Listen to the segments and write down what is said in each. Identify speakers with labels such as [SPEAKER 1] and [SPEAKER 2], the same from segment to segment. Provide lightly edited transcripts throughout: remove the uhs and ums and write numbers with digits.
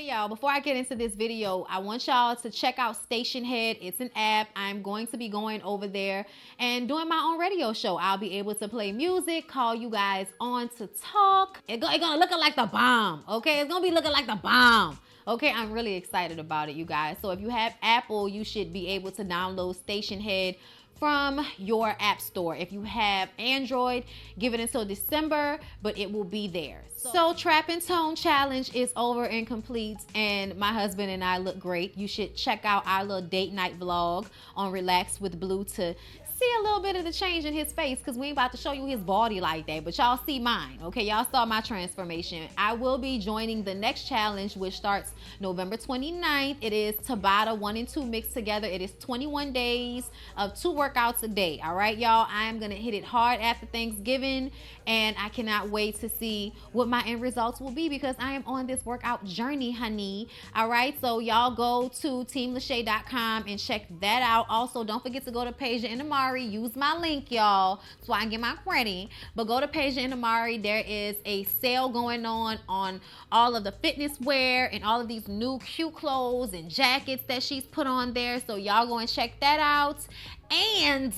[SPEAKER 1] Hey y'all, before I get into this video, I want y'all to check out Station Head. It's an app. I'm going to be going over there and doing my own radio show. I'll be able to play music, call you guys on to talk. It's gonna look like the bomb, okay? It's gonna be looking like the bomb. Okay, I'm really excited about it, you guys. So if you have Apple, you should be able to download Station Head from your app store. If you have Android, give it until December, but it will be there. So Trap and Tone Challenge is over and complete, and my husband and I look great. You should check out our little date night vlog on Relax with Blue to see a little bit of the change in his face, because we ain't about to show you his body like that, but y'all see mine, okay? Y'all saw my transformation. I will be joining the next challenge, which starts November 29th. It is Tabata 1 and 2 mixed together. It is 21 days of 2 workouts a day, all right, y'all? I am gonna hit it hard after Thanksgiving, and I cannot wait to see what my end results will be, because I am on this workout journey, honey. All right, so y'all go to teamlashae.com and check that out. Also, don't forget to go to Paige and Amari. Use my link, y'all, so I can get my credit. But go to Paige and Amari. There is a sale going on all of the fitness wear and all of these new cute clothes and jackets that she's put on there. So y'all go and check that out. And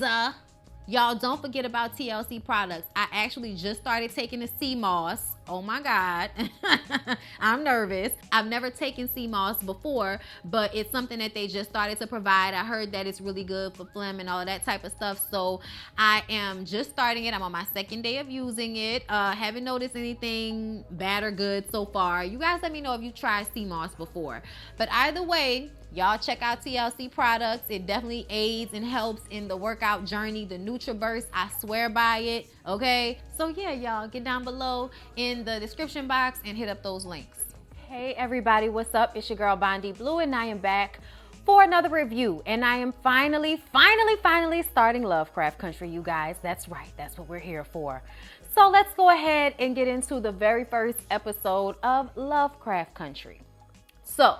[SPEAKER 1] y'all don't forget about TLC products. I actually just started taking the sea moss. Oh my God, I'm nervous. I've never taken sea moss before, but it's something that they just started to provide. I heard that it's really good for phlegm and all of that type of stuff. So I am just starting it. I'm on my 2nd day of using it. Haven't noticed anything bad or good so far. You guys let me know if you tried sea moss before. But either way, y'all check out TLC products. It definitely aids and helps in the workout journey. The NutriBurst, I swear by it, okay? So yeah, y'all, get down below in the description box and hit up those links. Hey everybody, what's up? It's your girl Bondi Blue, and I am back for another review. And I am finally starting Lovecraft Country, you guys. That's right, that's what we're here for. So let's go ahead and get into the very first episode of Lovecraft Country. So,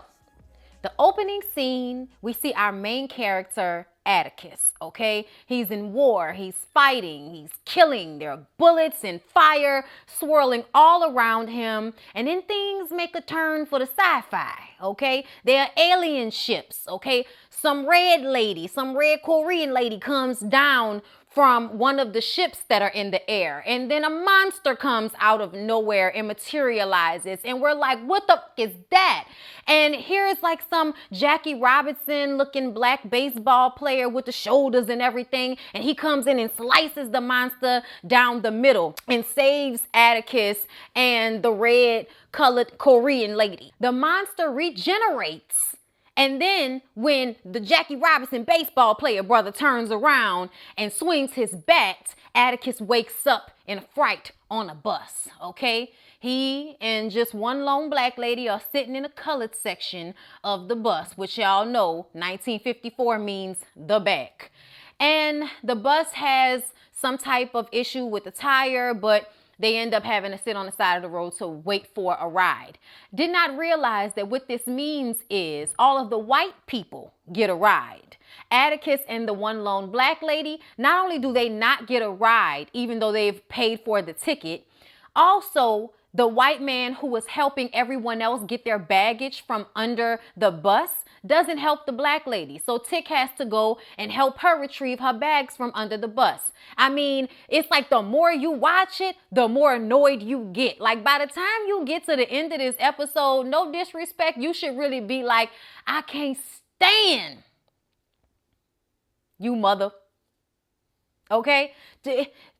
[SPEAKER 1] the opening scene, we see our main character, Atticus, okay? He's in war, he's fighting, he's killing. There are bullets and fire swirling all around him. And then things make a turn for the sci-fi, okay? There are alien ships, okay? Some red Korean lady comes down from one of the ships that are in the air, and then a monster comes out of nowhere and materializes, and we're like, what the f is that? And here's like some Jackie Robinson looking black baseball player with the shoulders and everything, and he comes in and slices the monster down the middle and saves Atticus and the red colored Korean lady. The monster regenerates. And then when the Jackie Robinson baseball player brother turns around and swings his bat, Atticus wakes up in a fright on a bus, okay? He and just one lone black lady are sitting in a colored section of the bus, which y'all know 1954 means the back. And the bus has some type of issue with the tire, but they end up having to sit on the side of the road to wait for a ride. Did not realize that what this means is all of the white people get a ride. Atticus and the one lone black lady, not only do they not get a ride, even though they've paid for the ticket, also the white man who was helping everyone else get their baggage from under the bus doesn't help the black lady. So Tick has to go and help her retrieve her bags from under the bus. I mean, it's like the more you watch it, the more annoyed you get. Like by the time you get to the end of this episode, no disrespect, you should really be like, I can't stand you, mother. Okay?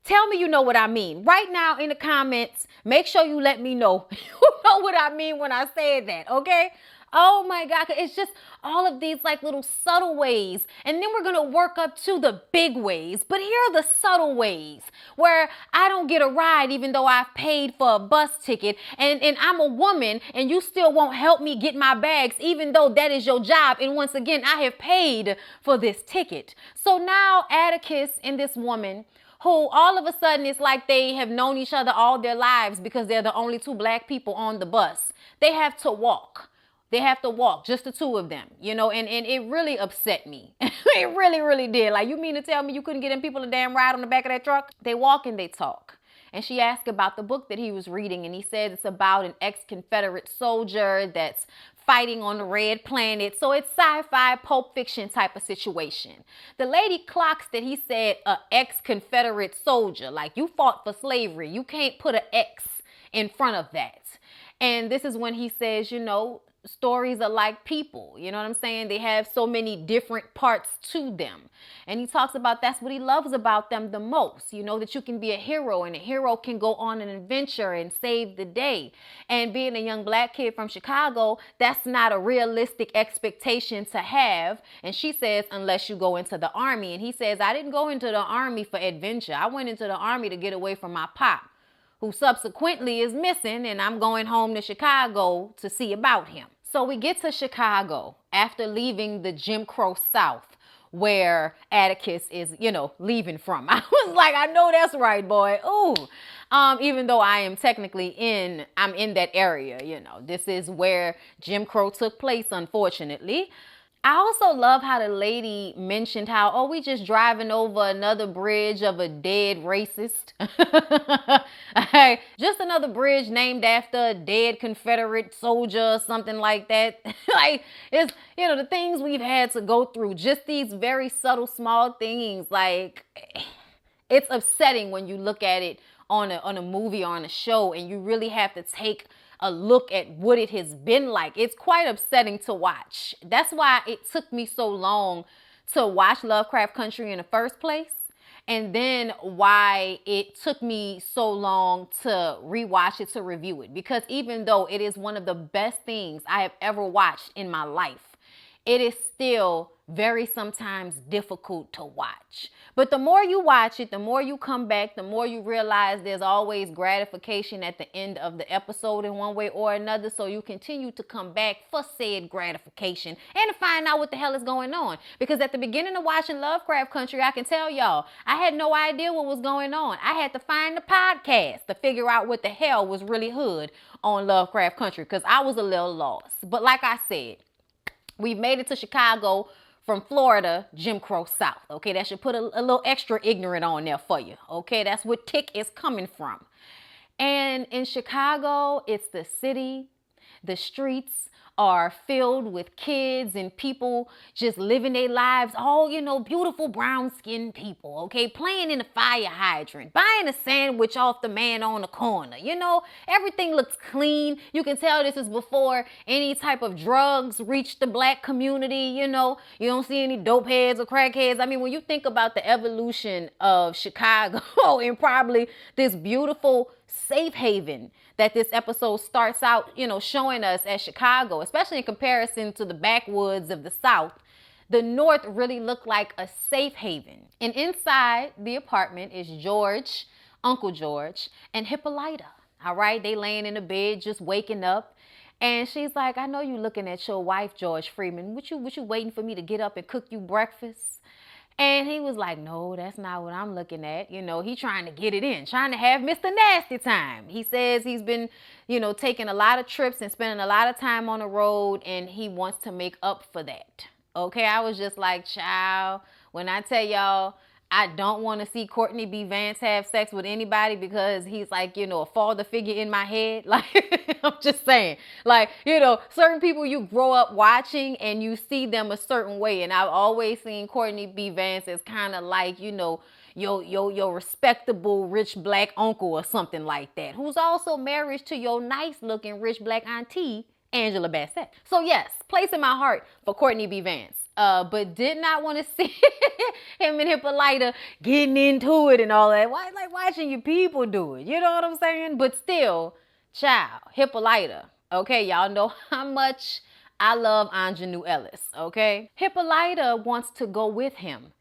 [SPEAKER 1] Tell me you know what I mean. Right now in the comments, make sure you let me know you know what I mean when I say that, okay? Oh my God, it's just all of these like little subtle ways. And then we're going to work up to the big ways. But here are the subtle ways where I don't get a ride even though I've paid for a bus ticket. And I'm a woman and you still won't help me get my bags even though that is your job. And once again, I have paid for this ticket. So now Atticus and this woman, who all of a sudden it's like they have known each other all their lives because they're the only 2 black people on the bus. They have to walk. They have to walk, just the 2 of them, you know, and it really upset me. It really did. Like, you mean to tell me you couldn't get them people a damn ride on the back of that truck? They walk and they talk. And she asked about the book that he was reading, and he said it's about an ex-Confederate soldier that's fighting on the Red Planet. So it's sci-fi, Pulp Fiction type of situation. The lady clocks that he said a ex-Confederate soldier. Like, you fought for slavery. You can't put an X in front of that. And this is when he says, you know, stories are like people, you know what I'm saying? They have so many different parts to them. And he talks about that's what he loves about them the most, you know, that you can be a hero, and a hero can go on an adventure and save the day. And being a young black kid from Chicago, that's not a realistic expectation to have. And she says, unless you go into the army. And he says, I didn't go into the army for adventure. I went into the army to get away from my pop, who subsequently is missing, and I'm going home to Chicago to see about him. So we get to Chicago after leaving the Jim Crow South, where Atticus is, you know, leaving from. I was like, I know that's right, boy. Ooh. Even though I am technically I'm in that area, you know. This is where Jim Crow took place, unfortunately. I also love how the lady mentioned how, oh, we just driving over another bridge of a dead racist. Hey, just another bridge named after a dead Confederate soldier or something like that. Like, it's, you know, the things we've had to go through, just these very subtle, small things. Like, it's upsetting when you look at it on a movie or on a show, and you really have to take a look at what it has been like. It's quite upsetting to watch. That's why it took me so long to watch Lovecraft Country in the first place. And then why it took me so long to rewatch it, to review it. Because even though it is one of the best things I have ever watched in my life, it is still very sometimes difficult to watch. But the more you watch it, the more you come back, the more you realize there's always gratification at the end of the episode in one way or another. So you continue to come back for said gratification and to find out what the hell is going on. Because at the beginning of watching Lovecraft Country, I can tell y'all, I had no idea what was going on. I had to find the podcast to figure out what the hell was really hood on Lovecraft Country, because I was a little lost. But like I said, we've made it to Chicago from Florida, Jim Crow South. Okay, that should put a little extra ignorant on there for you. Okay, that's where Tick is coming from. And in Chicago, it's the city. The streets are filled with kids and people just living their lives, all, you know, beautiful brown-skinned people, okay, playing in the fire hydrant, buying a sandwich off the man on the corner. You know, everything looks clean. You can tell this is before any type of drugs reach the black community. You know, you don't see any dope heads or crackheads. I mean, when you think about the evolution of Chicago and probably this beautiful safe haven that this episode starts out, you know, showing us as Chicago, especially in comparison to the backwoods of the South, the North really looked like a safe haven. And inside the apartment is George, Uncle George, and Hippolyta. All right, they laying in the bed just waking up. And she's like, I know you looking at your wife, George Freeman. What you waiting for me to get up and cook you breakfast? And he was like, no, that's not what I'm looking at. You know, he trying to get it in, trying to have Mr. Nasty time. He says he's been, you know, taking a lot of trips and spending a lot of time on the road, and he wants to make up for that. Okay, I was just like, child, when I tell y'all, I don't want to see Courtney B. Vance have sex with anybody because he's like, you know, a father figure in my head. Like, I'm just saying, like, you know, certain people you grow up watching and you see them a certain way. And I've always seen Courtney B. Vance as kind of like, you know, your respectable rich black uncle or something like that, who's also married to your nice looking rich black auntie, Angela Bassett. So yes, place in my heart for Courtney B. Vance. But did not want to see him and Hippolyta getting into it and all that. Why, like watching your people do it? You know what I'm saying? But still, child, Hippolyta. Okay, y'all know how much I love Ingenue Ellis. Okay, Hippolyta wants to go with him,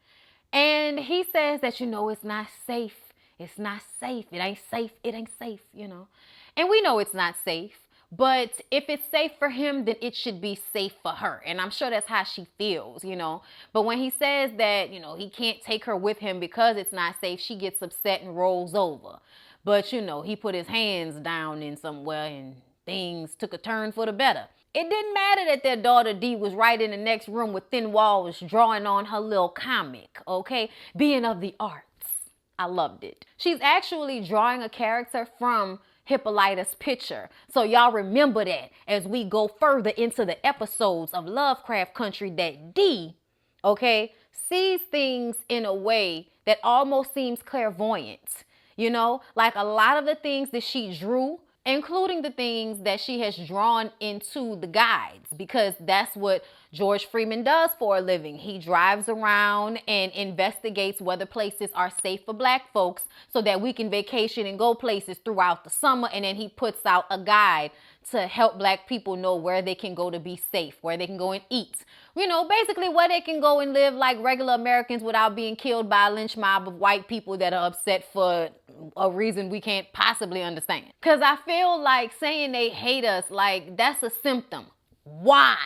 [SPEAKER 1] and he says that, you know, it's not safe. It's not safe. It ain't safe. It ain't safe. You know, and we know it's not safe. But if it's safe for him, then it should be safe for her. And I'm sure that's how she feels, you know. But when he says that, you know, he can't take her with him because it's not safe, she gets upset and rolls over. But, you know, he put his hands down in somewhere and things took a turn for the better. It didn't matter that their daughter Dee was right in the next room with thin walls drawing on her little comic, okay? Being of the arts. I loved it. She's actually drawing a character from Hippolyta's picture. So y'all remember that as we go further into the episodes of Lovecraft Country, that D, okay, sees things in a way that almost seems clairvoyant. You know, like a lot of the things that she drew, including the things that she has drawn into the guides, because that's what George Freeman does for a living. He drives around and investigates whether places are safe for Black folks so that we can vacation and go places throughout the summer. And then he puts out a guide to help Black people know where they can go to be safe, where they can go and eat. You know, basically where they can go and live like regular Americans without being killed by a lynch mob of white people that are upset for a reason we can't possibly understand. Because I feel like saying they hate us, like, that's a symptom. Why?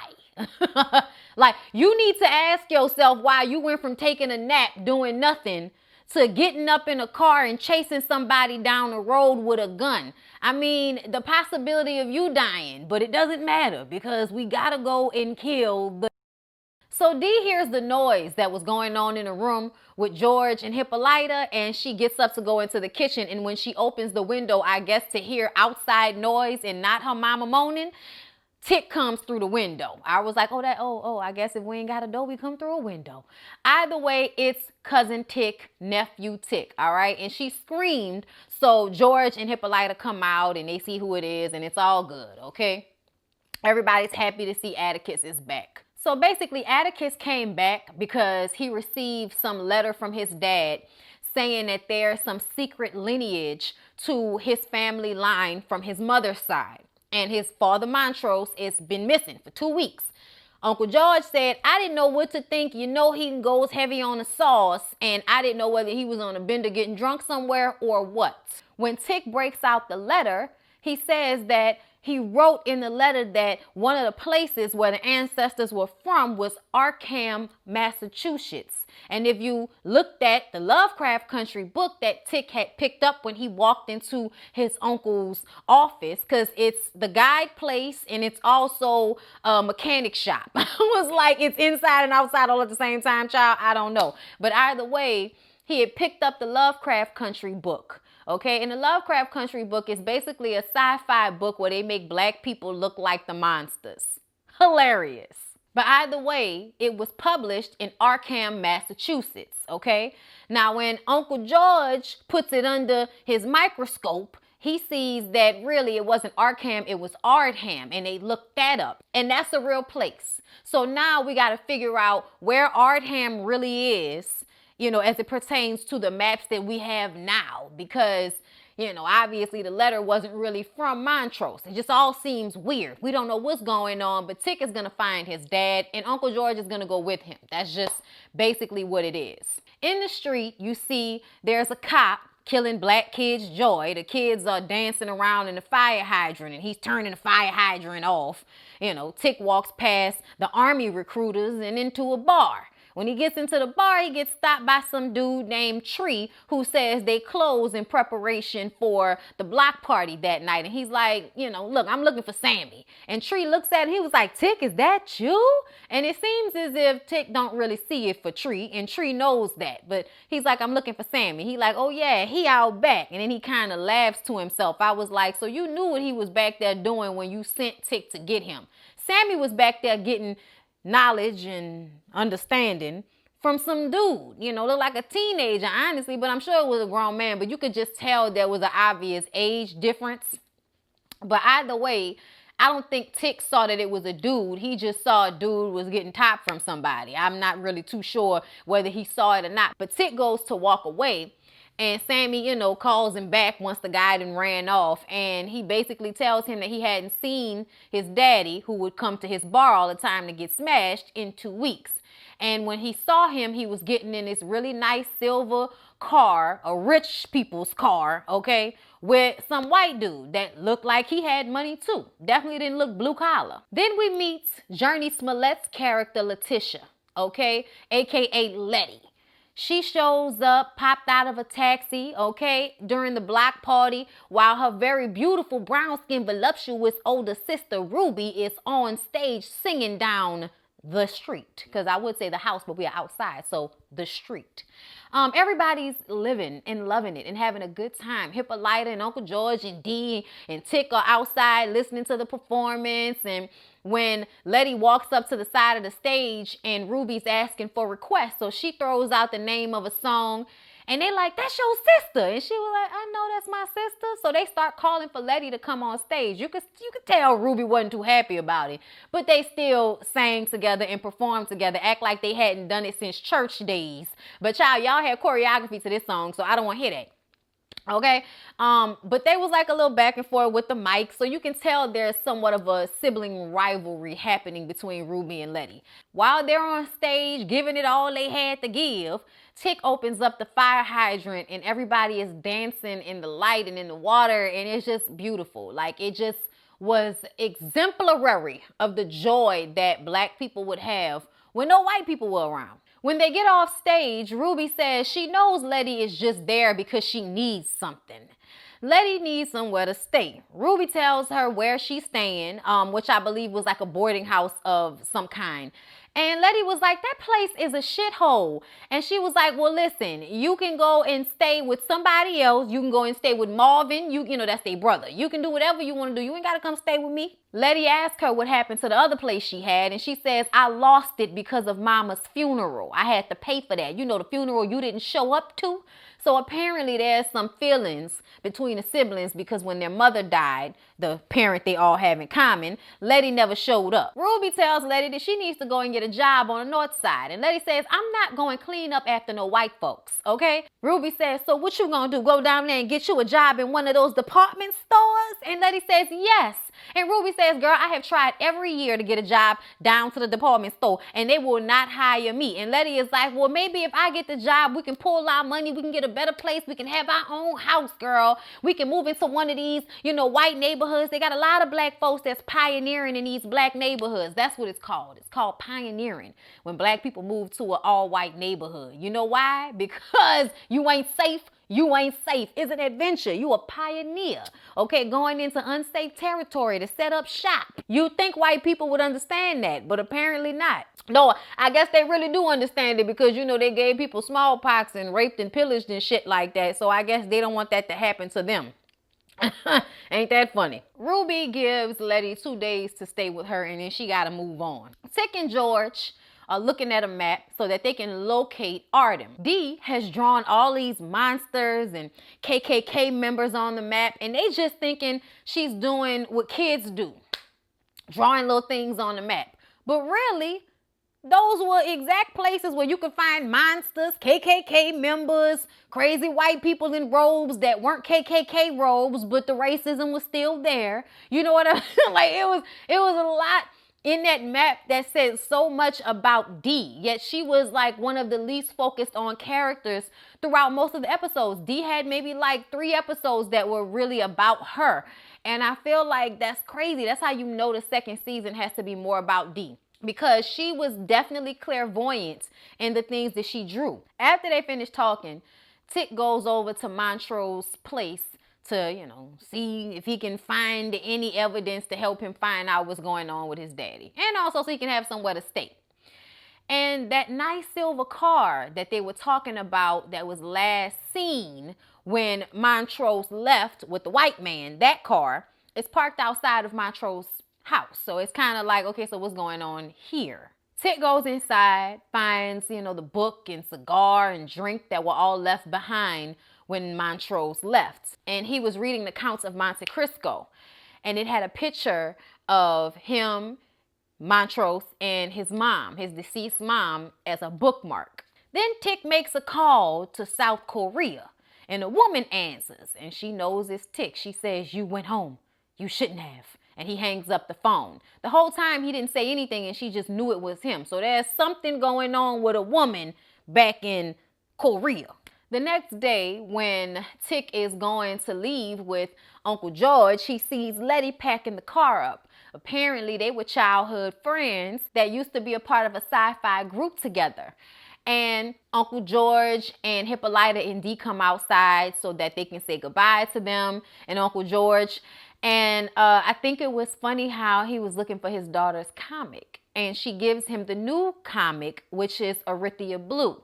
[SPEAKER 1] Like, you need to ask yourself why you went from taking a nap doing nothing to getting up in a car and chasing somebody down the road with a gun. I mean, the possibility of you dying, but it doesn't matter because we gotta go and kill the... So D hears the noise that was going on in the room with George and Hippolyta, and she gets up to go into the kitchen. And when she opens the window, I guess to hear outside noise and not her mama moaning, Tick comes through the window. I was like, I guess if we ain't got a door, we come through a window. Either way, it's cousin Tick, nephew Tick, all right? And she screamed, so George and Hippolyta come out and they see who it is, and it's all good, okay? Everybody's happy to see Atticus is back. So basically, Atticus came back because he received some letter from his dad saying that there's some secret lineage to his family line from his mother's side. And his father Montrose has been missing for 2 weeks. Uncle George said, I didn't know what to think. You know, he goes heavy on the sauce, and I didn't know whether he was on a bender getting drunk somewhere or what. When Tick breaks out the letter, he says that he wrote in the letter that one of the places where the ancestors were from was Arkham, Massachusetts. And if you looked at the Lovecraft Country book that Tick had picked up when he walked into his uncle's office, because it's the guide place and it's also a mechanic shop. I was like, it's inside and outside all at the same time, child. I don't know. But either way, he had picked up the Lovecraft Country book. Okay, and the Lovecraft Country book is basically a sci-fi book where they make Black people look like the monsters. Hilarious. But either way, it was published in Arkham, Massachusetts. Okay, now when Uncle George puts it under his microscope, he sees that really it wasn't Arkham, it was Ardham, and they looked that up. And that's a real place. So now we got to figure out where Ardham really is, you know, as it pertains to the maps that we have now, because, you know, obviously the letter wasn't really from Montrose. It just all seems weird. We don't know what's going on, but Tick is going to find his dad and Uncle George is going to go with him. That's just basically what it is. In the street, you see there's a cop killing Black kids' joy. The kids are dancing around in the fire hydrant and he's turning the fire hydrant off. You know, Tick walks past the army recruiters and into a bar. When he gets into the bar, he gets stopped by some dude named Tree who says they close in preparation for the block party that night. And he's like, you know, look, I'm looking for Sammy. And Tree looks at him. He was like, Tick, is that you? And it seems as if Tick don't really see it for Tree. And Tree knows that. But he's like, I'm looking for Sammy. He like, oh, yeah, he out back. And then he kind of laughs to himself. I was like, so you knew what he was back there doing when you sent Tick to get him. Sammy was back there getting knowledge and understanding from some dude, you know, looked like a teenager, honestly, but I'm sure it was a grown man, but you could just tell there was an obvious age difference. But either way, I don't think Tick saw that it was a dude. He just saw a dude was getting top from somebody. I'm not really too sure whether he saw it or not, but Tick goes to walk away. And Sammy, you know, calls him back once the guy done ran off. And he basically tells him that he hadn't seen his daddy, who would come to his bar all the time to get smashed, in 2 weeks. And when he saw him, he was getting in this really nice silver car, a rich people's car, okay, with some white dude that looked like he had money too. Definitely didn't look blue collar. Then we meet Journey Smollett's character, Letitia, okay, aka Letty. She shows up, popped out of a taxi, okay, during the block party, while her very beautiful, brown-skinned, voluptuous older sister, Ruby, is on stage singing down the street, because I would say the house, but we are outside, so the street. Everybody's living and loving it and having a good time. Hippolyta and Uncle George and Dee and Tick are outside listening to the performance, and when Letty walks up to the side of the stage and Ruby's asking for requests, so she throws out the name of a song. And they like, that's your sister. And she was like, I know that's my sister. So they start calling for Letty to come on stage. You could tell Ruby wasn't too happy about it. But they still sang together and performed together, act like they hadn't done it since church days. But y'all had choreography to this song, so I don't want to hear that. Okay, but they was like a little back and forth with the mic, so you can tell there's somewhat of a sibling rivalry happening between Ruby and Letty. While they're on stage giving it all they had to give, Tick opens up the fire hydrant and everybody is dancing in the light and in the water, and it's just beautiful. Like, it just was exemplary of the joy that black people would have when no white people were around. When they get off stage, Ruby says she knows Letty is just there because she needs something. Letty needs somewhere to stay. Ruby tells her where she's staying, which I believe was like a boarding house of some kind. And Letty was like, that place is a shithole. And she was like, well, listen, you can go and stay with somebody else. You can go and stay with Marvin. You know, that's their brother. You can do whatever you want to do. You ain't got to come stay with me. Letty asked her what happened to the other place she had. And she says, I lost it because of Mama's funeral. I had to pay for that. You know, the funeral you didn't show up to. So apparently there's some feelings between the siblings because when their mother died, the parent they all have in common, Letty never showed up. Ruby tells Letty that she needs to go and get a job on the north side. And Letty says, I'm not going to clean up after no white folks, okay? Ruby says, so what you gonna do? Go down there and get you a job in one of those department stores? And Letty says, yes. And Ruby says, girl, I have tried every year to get a job down to the department store and they will not hire me. And Letty is like, well, maybe if I get the job, we can pull our money. We can get a better place. We can have our own house, girl. We can move into one of these, you know, white neighborhoods. They got a lot of black folks that's pioneering in these black neighborhoods. That's what it's called. It's called pioneering. When black people move to an all-white neighborhood. You know why? Because you ain't safe. You ain't safe. It's an adventure. You a pioneer, okay? Going into unsafe territory to set up shop. You think white people would understand that, but apparently not. No, I guess they really do understand it because, you know, they gave people smallpox and raped and pillaged and shit like that. So I guess they don't want that to happen to them. Ain't that funny? Ruby gives Letty 2 days to stay with her and then she got to move on. Tick and George are looking at a map so that they can locate Artem. Dee has drawn all these monsters and KKK members on the map, and they just thinking she's doing what kids do, drawing little things on the map. But really, those were exact places where you could find monsters, KKK members, crazy white people in robes that weren't KKK robes, but the racism was still there. You know what I mean? Like, it was a lot in that map that said so much about Dee, yet she was like one of the least focused on characters throughout most of the episodes. Dee had maybe like 3 episodes that were really about her. And I feel like that's crazy. That's how you know the second season has to be more about Dee, because she was definitely clairvoyant in the things that she drew. After they finished talking, Tick goes over to Montrose's place to, you know, see if he can find any evidence to help him find out what's going on with his daddy. And also so he can have somewhere to stay. And that nice silver car that they were talking about that was last seen when Montrose left with the white man, that car is parked outside of Montrose's house. So it's kind of like, okay, so what's going on here? Tick goes inside, finds, you know, the book and cigar and drink that were all left behind when Montrose left. And he was reading the Counts of Monte Cristo. And it had a picture of him, Montrose, and his mom, his deceased mom, as a bookmark. Then Tick makes a call to South Korea. And a woman answers. And she knows it's Tick. She says, you went home. You shouldn't have. And he hangs up the phone. The whole time he didn't say anything and she just knew it was him. So there's something going on with a woman back in Korea. The next day, when Tick is going to leave with Uncle George, he sees Letty packing the car up. Apparently, they were childhood friends that used to be a part of a sci-fi group together. And Uncle George and Hippolyta and Dee come outside so that they can say goodbye to them and Uncle George. And I think it was funny how he was looking for his daughter's comic. and she gives him the new comic, which is Arithia Blue.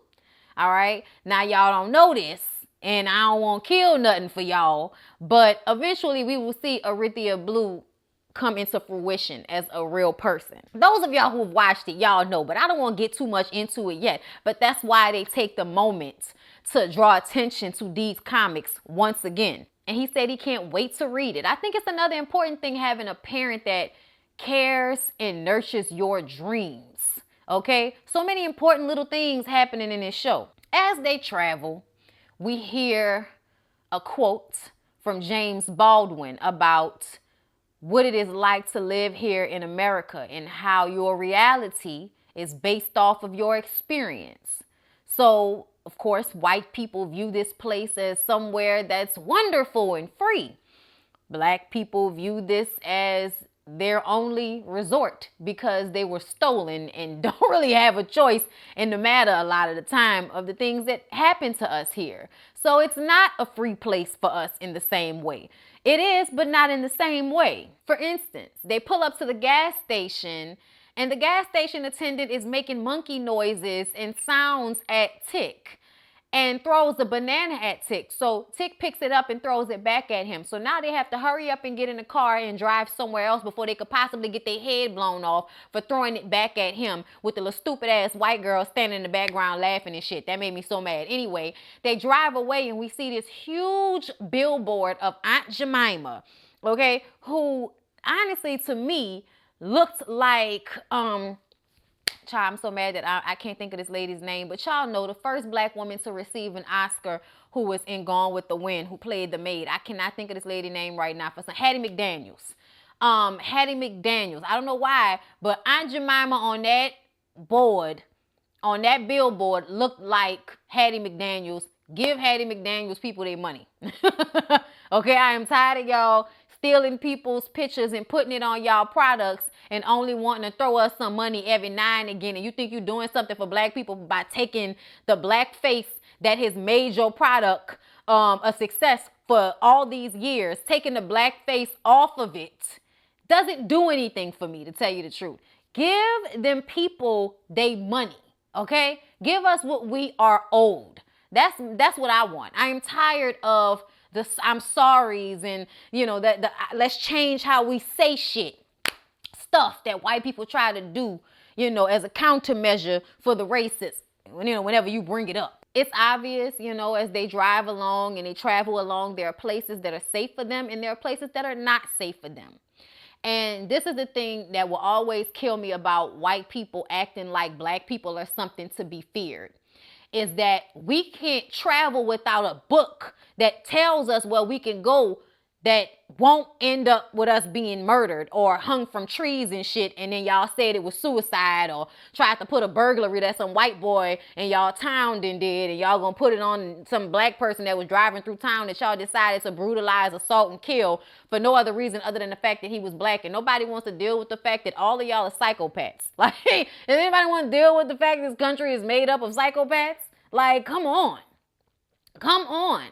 [SPEAKER 1] All right. Now, y'all don't know this, and I don't want to kill nothing for y'all, but eventually we will see Arithia Blue come into fruition as a real person. Those of y'all who've watched it, y'all know, but I don't want to get too much into it yet. But that's why they take the moment to draw attention to these comics once again. And he said he can't wait to read it. I think it's another important thing, having a parent that cares and nurtures your dreams. Okay? So many important little things happening in this show. As they travel, we hear a quote from James Baldwin about what it is like to live here in America and how your reality is based off of your experience. So, of course, white people view this place as somewhere that's wonderful and free. Black people view this as their only resort because they were stolen and don't really have a choice in the matter a lot of the time of the things that happen to us here. So it's not a free place for us in the same way. It is, but not in the same way. For instance, they pull up to the gas station and the gas station attendant is making monkey noises and sounds at Tick and throws a banana at Tick. So Tick picks it up and throws it back at him. So now they have to hurry up and get in the car and drive somewhere else before they could possibly get their head blown off for throwing it back at him with the little stupid ass white girl standing in the background laughing and shit. That made me so mad. Anyway, they drive away and we see this huge billboard of Aunt Jemima, okay, who honestly to me looked like, child, I'm so mad that I can't think of this lady's name, but y'all know the first black woman to receive an Oscar who was in Gone with the Wind, who played the maid. I cannot think of this lady's name right now. For some, Hattie McDaniels. Hattie McDaniels. I don't know why, but Aunt Jemima on that board, on that billboard, looked like Hattie McDaniels. Give Hattie McDaniels people their money. Okay, I am tired of y'all stealing people's pictures and putting it on y'all products and only wanting to throw us some money every now and again. And you think you're doing something for black people by taking the black face that has made your product a success for all these years, taking the black face off of it doesn't do anything for me, to tell you the truth. Give them people they money, okay? Give us what we are owed. That's what I want. I am tired of the I'm sorry's and, you know, the let's change how we say shit stuff that white people try to do, you know, as a countermeasure for the racists, you know, whenever you bring it up. It's obvious, you know, as they drive along and they travel along, there are places that are safe for them and there are places that are not safe for them. And this is the thing that will always kill me about white people acting like black people are something to be feared, is that we can't travel without a book that tells us where we can go that won't end up with us being murdered or hung from trees and shit, and then y'all said it was suicide, or tried to put a burglary that some white boy in y'all town did, and y'all gonna put it on some black person that was driving through town that y'all decided to brutalize, assault, and kill for no other reason other than the fact that he was black. And nobody wants to deal with the fact that all of y'all are psychopaths. Like, does anybody want to deal with the fact this country is made up of psychopaths? Like, come on. Come on.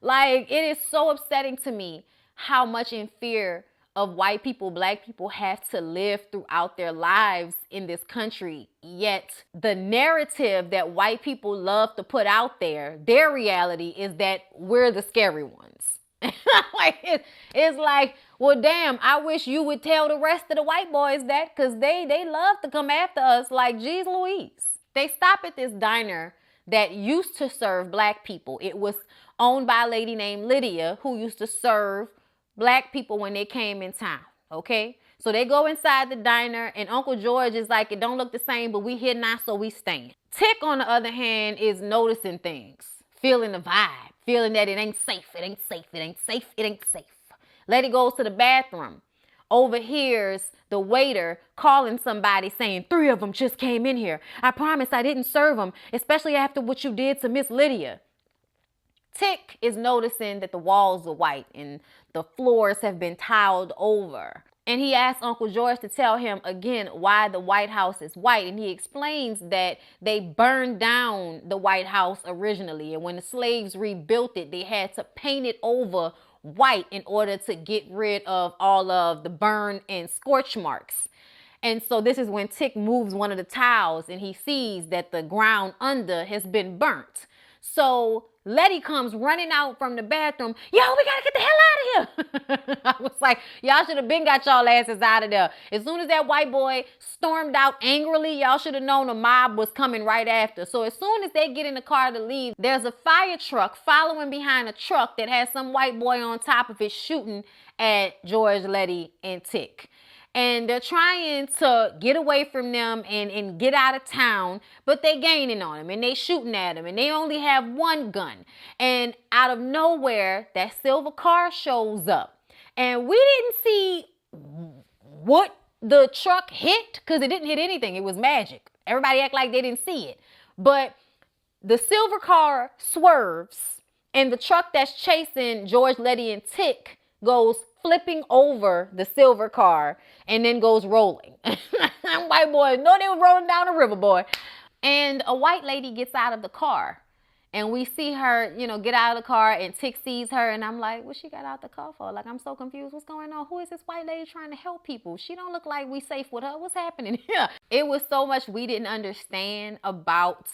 [SPEAKER 1] Like, it is so upsetting to me how much in fear of white people, black people have to live throughout their lives in this country. Yet the narrative that white people love to put out there, their reality is that we're the scary ones. Like, it's like, well, damn, I wish you would tell the rest of the white boys that, because they love to come after us like, geez Louise. They stop at this diner that used to serve black people. It was owned by a lady named Lydia who used to serve black people when they came in town, okay? So they go inside the diner and Uncle George is like, it don't look the same, but we here now, so we staying. Tick, on the other hand, is noticing things, feeling the vibe, feeling that it ain't safe, it ain't safe, it ain't safe, it ain't safe. Letty goes to the bathroom, overhears the waiter calling somebody saying, 3 of them just came in here. I promise I didn't serve them, especially after what you did to Miss Lydia. Tick is noticing that the walls are white and the floors have been tiled over. And he asks Uncle George to tell him again why the White House is white. And he explains that they burned down the White House originally. And when the slaves rebuilt it, they had to paint it over white in order to get rid of all of the burn and scorch marks. And so this is when Tick moves one of the tiles and he sees that the ground under has been burnt. So Letty comes running out from the bathroom. Yo, we gotta get the hell out of here. I was like, y'all should have been got y'all asses out of there. As soon as that white boy stormed out angrily, y'all should have known the mob was coming right after. So as soon as they get in the car to leave, there's a fire truck following behind a truck that has some white boy on top of it shooting at George, Letty, and Tick. And they're trying to get away from them and get out of town, but they gaining on them and they shooting at them and they only have one gun. And out of nowhere, that silver car shows up. And we didn't see what the truck hit because it didn't hit anything. It was magic. Everybody act like they didn't see it. But the silver car swerves and the truck that's chasing George, Letty, and Tick goes flipping over the silver car and then goes rolling. White boy, no, they were rolling down a river, boy. And a white lady gets out of the car and we see her, get out of the car and Tick sees her and I'm like, what she got out the car for? Like, I'm so confused. What's going on? Who is this white lady trying to help people? She don't look like we safe with her. What's happening here? It was so much we didn't understand about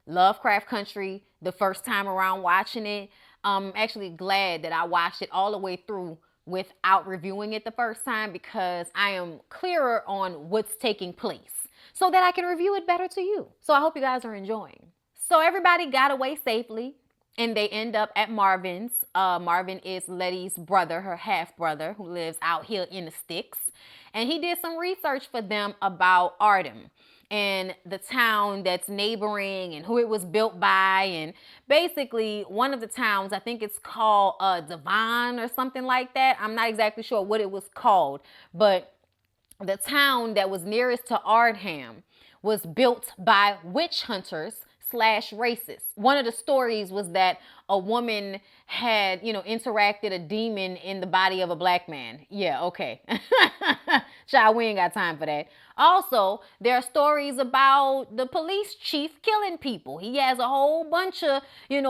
[SPEAKER 1] Lovecraft Country the first time around watching it. I'm actually glad that I watched it all the way through without reviewing it the first time because I am clearer on what's taking place so that I can review it better to you. So I hope you guys are enjoying. So everybody got away safely and they end up at Marvin's. Marvin is Letty's brother, her half brother who lives out here in the sticks. And he did some research for them about Artem and the town that's neighboring and who it was built by. And basically one of the towns, I think it's called Devon or something like that. I'm not exactly sure what it was called, but the town that was nearest to Ardham was built by witch hunters / racists. One of the stories was that a woman had, interacted a demon in the body of a black man. Yeah, okay. Child, we ain't got time for that. Also, there are stories about the police chief killing people. He has a whole bunch of,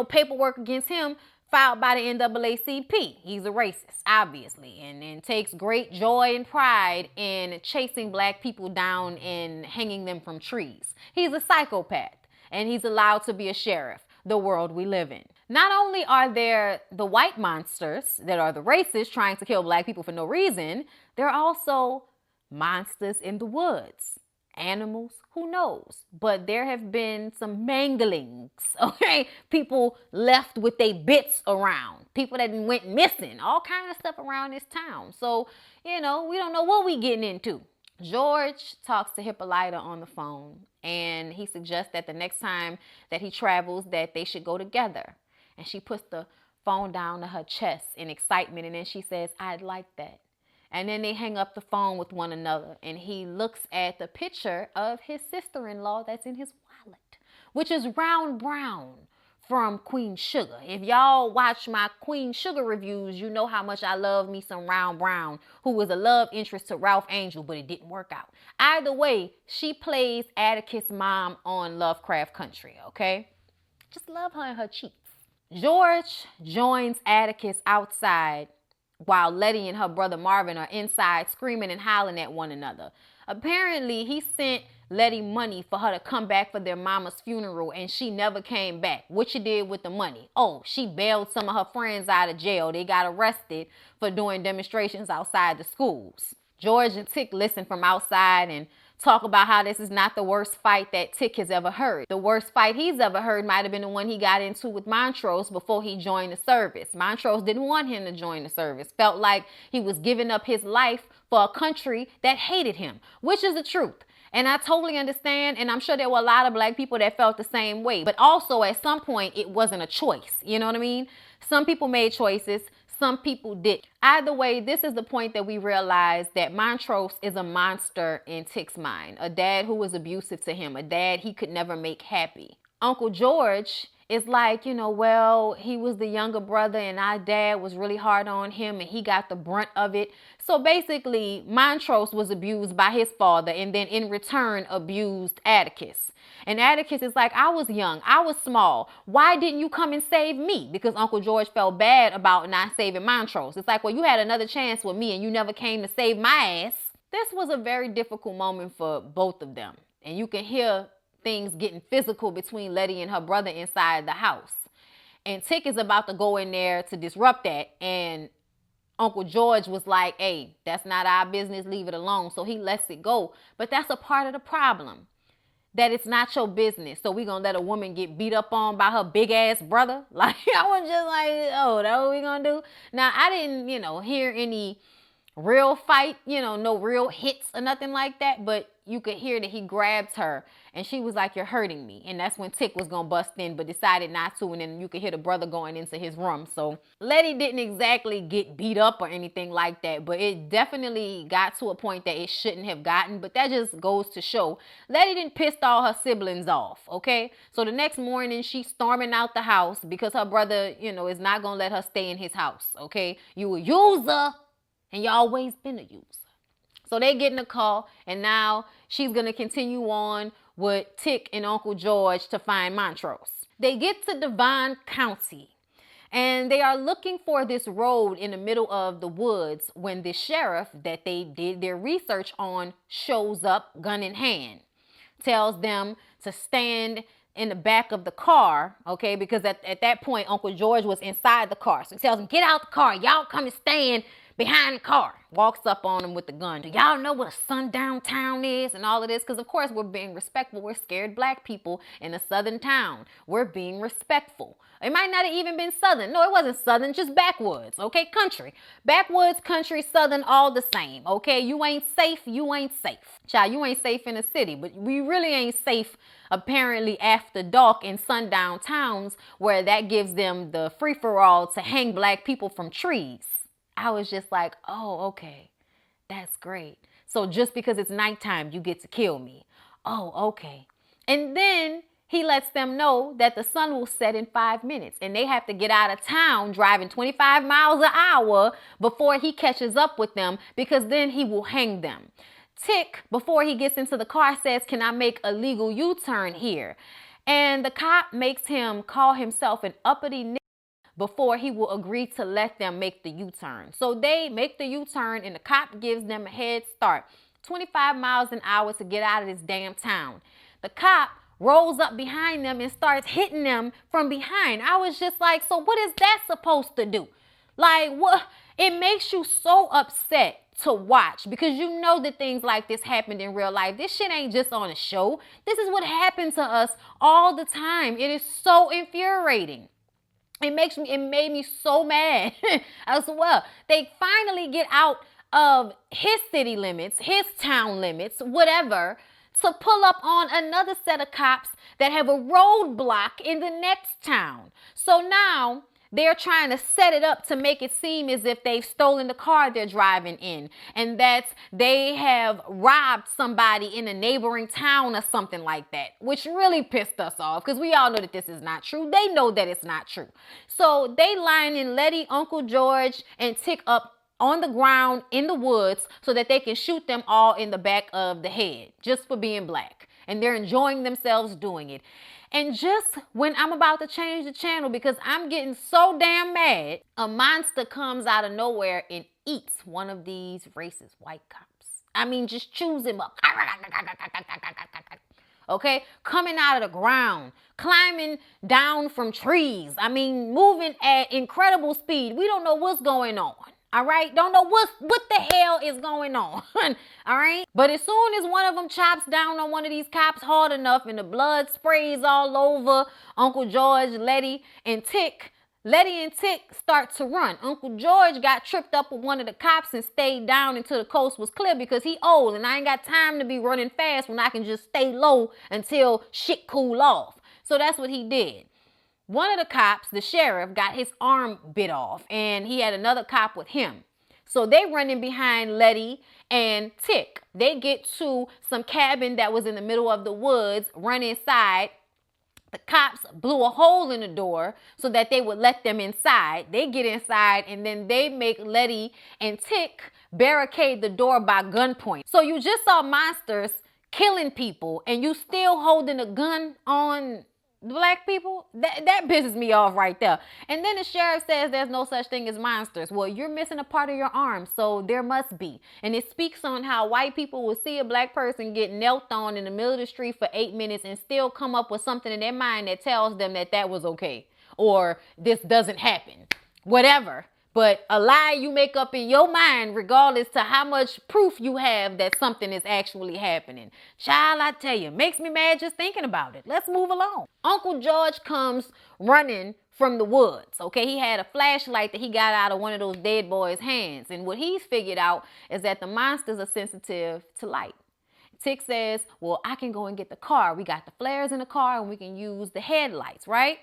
[SPEAKER 1] paperwork against him filed by the NAACP. He's a racist, obviously, and takes great joy and pride in chasing black people down and hanging them from trees. He's a psychopath. And he's allowed to be a sheriff, the world we live in. Not only are there the white monsters that are the racists trying to kill black people for no reason, there are also monsters in the woods. Animals, who knows? But there have been some manglings, okay? People left with their bits around. People that went missing. All kind of stuff around this town. So, we don't know what we getting into. George talks to Hippolyta on the phone and he suggests that the next time that he travels that they should go together. And she puts the phone down to her chest in excitement and then she says, I'd like that. And then they hang up the phone with one another and he looks at the picture of his sister-in-law that's in his wallet, which is Round Brown from Queen Sugar. If y'all watch my Queen Sugar reviews, you know how much I love me some Round Brown, who was a love interest to Ralph Angel, but it didn't work out. Either way, she plays Atticus' mom on Lovecraft Country, okay? Just love her and her cheeks. George joins Atticus outside while Letty and her brother Marvin are inside screaming and howling at one another. Apparently, he sent Letty money for her to come back for their mama's funeral and she never came back. What you did with the money? Oh, she bailed some of her friends out of jail. They got arrested for doing demonstrations outside the schools. George and Tick listen from outside and talk about how this is not the worst fight that Tick has ever heard. The worst fight he's ever heard might have been the one he got into with Montrose before he joined the service. Montrose didn't want him to join the service. Felt like he was giving up his life for a country that hated him, which is the truth. And I totally understand, and I'm sure there were a lot of black people that felt the same way. But also, at some point, it wasn't a choice. You know what I mean? Some people made choices. Some people did. Either way, this is the point that we realize that Montrose is a monster in Tick's mind. A dad who was abusive to him. A dad he could never make happy. Uncle George is like, well, he was the younger brother and our dad was really hard on him and he got the brunt of it. So basically, Montrose was abused by his father and then in return abused Atticus. And Atticus is like, I was young, I was small. Why didn't you come and save me? Because Uncle George felt bad about not saving Montrose. It's like, well, you had another chance with me and you never came to save my ass. This was a very difficult moment for both of them. And you can hear things getting physical between Letty and her brother inside the house. And Tick is about to go in there to disrupt that. And Uncle George was like, hey, that's not our business. Leave it alone. So he lets it go. But that's a part of the problem, that it's not your business. So we gonna let a woman get beat up on by her big ass brother? Like, I was just like, oh, that's what we gonna do? Now, I didn't, hear any real fight, no real hits or nothing like that, but you could hear that he grabbed her and she was like, you're hurting me. And that's when Tick was gonna bust in, but decided not to. And then you could hear the brother going into his room. So Letty didn't exactly get beat up or anything like that, but it definitely got to a point that it shouldn't have gotten. But that just goes to show Letty didn't piss all her siblings off. Okay, so the next morning she's storming out the house because her brother, is not gonna let her stay in his house. Okay, you a user and you always been a user. So they get in the car, and now she's going to continue on with Tick and Uncle George to find Montrose. They get to Devon County, and they are looking for this road in the middle of the woods when the sheriff that they did their research on shows up, gun in hand, tells them to stand in the back of the car, okay, because at that point, Uncle George was inside the car. So he tells them, get out the car. Y'all come and stand behind the car. Walks up on them with the gun. Do y'all know what a sundown town is and all of this? Because, of course, we're being respectful. We're scared black people in a southern town. We're being respectful. It might not have even been southern. No, it wasn't southern, just backwoods, okay? Country. Backwoods, country, southern, all the same, okay? You ain't safe, you ain't safe. Child, you ain't safe in the city, but we really ain't safe apparently after dark in sundown towns where that gives them the free-for-all to hang black people from trees. I was just like, oh, okay, that's great. So just because it's nighttime, you get to kill me. Oh, okay. And then he lets them know that the sun will set in 5 minutes and they have to get out of town driving 25 miles an hour before he catches up with them, because then he will hang them. Tick, before he gets into the car, says, can I make a legal U-turn here? And the cop makes him call himself an uppity nigga before he will agree to let them make the U-turn. So they make the U-turn and the cop gives them a head start. 25 miles an hour to get out of this damn town. The cop rolls up behind them and starts hitting them from behind. I was just like, so what is that supposed to do? Like, what? It makes you so upset to watch, because you know that things like this happened in real life. This shit ain't just on a show. This is what happened to us all the time. It is so infuriating. It made me so mad as well. They finally get out of his city limits, his town limits, whatever, to pull up on another set of cops that have a roadblock in the next town. So now they're trying to set it up to make it seem as if they've stolen the car they're driving in, and that they have robbed somebody in a neighboring town or something like that, which really pissed us off because we all know that this is not true. They know that it's not true. So they line in Letty, Uncle George, and Tick up on the ground in the woods so that they can shoot them all in the back of the head just for being black. And they're enjoying themselves doing it. And just when I'm about to change the channel because I'm getting so damn mad, a monster comes out of nowhere and eats one of these racist white cops. I mean, just chews him up. Okay? Coming out of the ground, climbing down from trees. I mean, moving at incredible speed. We don't know what's going on. All right? Don't know what the hell is going on. All right? But as soon as one of them chops down on one of these cops hard enough and the blood sprays all over Uncle George, Letty, and Tick, Letty and Tick start to run. Uncle George got tripped up with one of the cops and stayed down until the coast was clear because he old and I ain't got time to be running fast when I can just stay low until shit cool off. So that's what he did. One of the cops, the sheriff, got his arm bit off and he had another cop with him. So they running behind Letty and Tick. They get to some cabin that was in the middle of the woods, run inside. The cops blew a hole in the door so that they would let them inside. They get inside and then they make Letty and Tick barricade the door by gunpoint. So you just saw monsters killing people and you still holding a gun on black people, that pisses me off right there. And then the sheriff says there's no such thing as monsters. Well, you're missing a part of your arm, so there must be. And it speaks on how white people will see a black person get knelt on in the middle of the street for 8 minutes and still come up with something in their mind that tells them that that was okay, or this doesn't happen, whatever. But a lie you make up in your mind, regardless to how much proof you have that something is actually happening. Child, I tell you, makes me mad just thinking about it. Let's move along. Uncle George comes running from the woods, okay? He had a flashlight that he got out of one of those dead boys' hands. And what he's figured out is that the monsters are sensitive to light. Tick says, well, I can go and get the car. We got the flares in the car and we can use the headlights, right?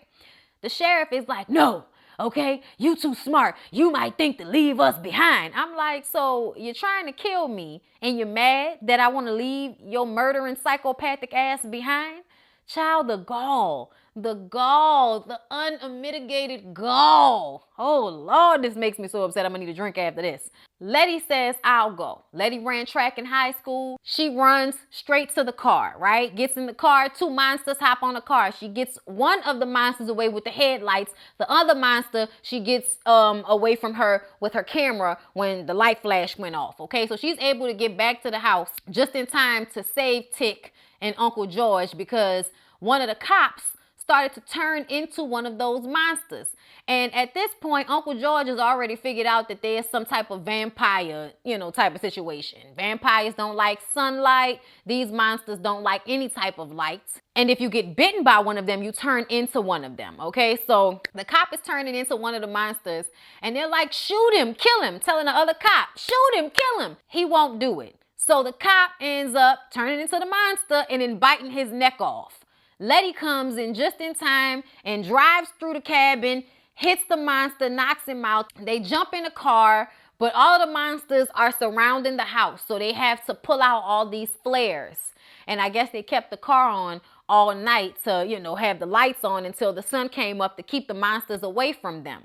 [SPEAKER 1] The sheriff is like, no. Okay, you too smart. You might think to leave us behind. I'm like, so you're trying to kill me and you're mad that I want to leave your murdering psychopathic ass behind? Child, the gall, the unmitigated gall. Oh, Lord, this makes me so upset. I'm going to need a drink after this. Letty says, I'll go. Letty ran track in high school. She runs straight to the car, right? Gets in the car. 2 monsters hop on the car. She gets one of the monsters away with the headlights. The other monster, she gets away from her with her camera when the light flash went off, okay? So she's able to get back to the house just in time to save Tick and Uncle George, because one of the cops started to turn into one of those monsters. And at this point, Uncle George has already figured out that there's some type of vampire, type of situation. Vampires don't like sunlight. These monsters don't like any type of light. And if you get bitten by one of them, you turn into one of them, okay? So the cop is turning into one of the monsters, and they're like, shoot him, kill him, telling the other cop, shoot him, kill him. He won't do it. So the cop ends up turning into the monster and then biting his neck off. Letty comes in just in time and drives through the cabin, hits the monster, knocks him out. They jump in the car, but all the monsters are surrounding the house, so they have to pull out all these flares. And I guess they kept the car on all night to, have the lights on until the sun came up to keep the monsters away from them.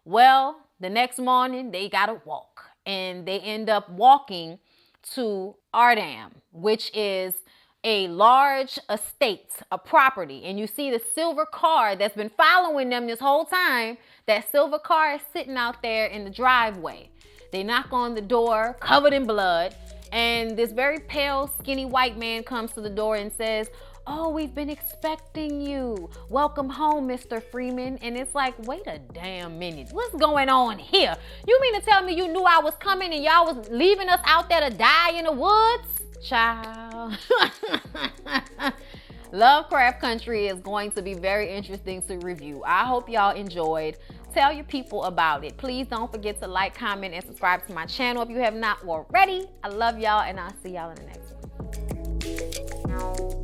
[SPEAKER 1] Well, the next morning, they gotta walk. And they end up walking to Ardam, which is a large estate, a property. And you see the silver car that's been following them this whole time. That silver car is sitting out there in the driveway. They knock on the door, covered in blood, and this very pale, skinny white man comes to the door and says, oh, we've been expecting you. Welcome home, Mr. Freeman. And it's like, wait a damn minute. What's going on here? You mean to tell me you knew I was coming and y'all was leaving us out there to die in the woods? Child. Lovecraft Country is going to be very interesting to review. I hope y'all enjoyed. Tell your people about it. Please don't forget to like, comment, and subscribe to my channel if you have not already. I love y'all, and I'll see y'all in the next one.